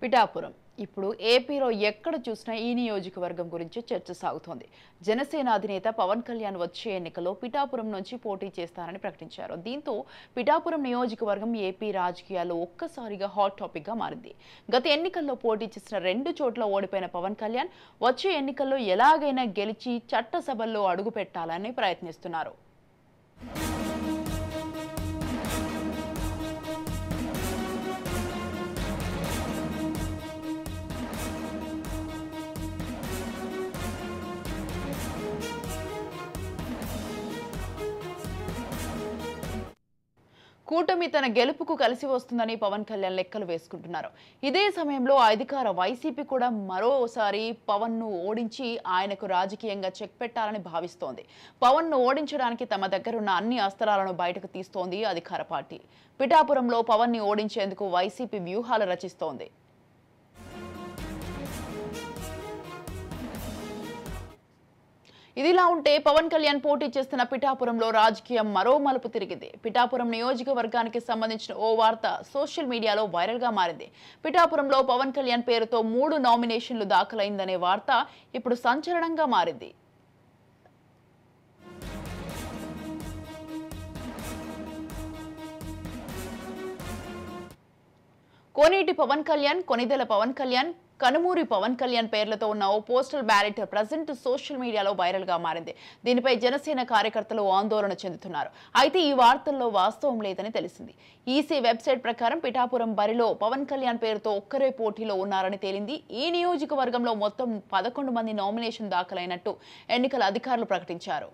పిఠాపురం ఇప్పుడు ఏపీలో ఎక్కడ చూసినా ఈ నియోజకవర్గం గురించి చర్చ సాగుతోంది. జనసేన అధినేత పవన్ కళ్యాణ్ వచ్చే ఎన్నికల్లో పిఠాపురం నుంచి పోటీ చేస్తారని ప్రకటించారు. దీంతో పిఠాపురం నియోజకవర్గం ఏపీ రాజకీయాల్లో ఒక్కసారిగా హాట్ టాపిక్ గా మారింది. గత ఎన్నికల్లో పోటీ చేసిన 2 చోట్ల ఓడిపోయిన పవన్ కళ్యాణ్ వచ్చే ఎన్నికల్లో ఎలాగైనా గెలిచి చట్టసభల్లో అడుగు పెట్టాలని ప్రయత్నిస్తున్నారు. కూటమి తన గెలుపుకు కలిసి వస్తుందని పవన్ కళ్యాణ్ లెక్కలు వేసుకుంటున్నారు. ఇదే సమయంలో అధికార వైసీపీ కూడా మరోసారి పవన్ ను ఓడించి ఆయనకు రాజకీయంగా చెక్ పెట్టాలని భావిస్తోంది. పవన్ ను ఓడించడానికి తమ దగ్గరున్న అన్ని అస్త్రాలను బయటకు తీస్తోంది అధికార పార్టీ. పిఠాపురంలో పవన్ ని ఓడించేందుకు వైసీపీ వ్యూహాలు రచిస్తోంది. ఇదిలా ఉంటే పవన్ కళ్యాణ్ పోటీ చేస్తున్న పిఠాపురంలో రాజకీయం మరో మలుపు తిరిగింది. పిఠాపురం నియోజకవర్గానికి సంబంధించిన ఓ వార్త సోషల్ మీడియాలో వైరల్ గా మారింది. పిఠాపురంలో పవన్ కళ్యాణ్ పేరుతో 3 నామినేషన్లు దాఖలైందనే వార్త ఇప్పుడు సంచలనంగా మారింది. కోనేటి పవన్ కళ్యాణ్, కొనిదెల పవన్ కళ్యాణ్, కనుమూరి పవన్ కళ్యాణ్ పేర్లతో ఉన్న ఓ పోస్టల్ బ్యాలెట్ ప్రజెంట్ సోషల్ మీడియాలో వైరల్ గా మారింది. దీనిపై జనసేన కార్యకర్తలు ఆందోళన చెందుతున్నారు. అయితే ఈ వార్తల్లో వాస్తవం లేదని తెలిసింది. ఈసీ వెబ్సైట్ ప్రకారం పిఠాపురం బరిలో పవన్ కళ్యాణ్ పేరుతో ఒక్కరే పోటీలో ఉన్నారని తేలింది. ఈ నియోజకవర్గంలో మొత్తం 11 మంది నామినేషన్ దాఖలైనట్టు ఎన్నికల అధికారులు ప్రకటించారు.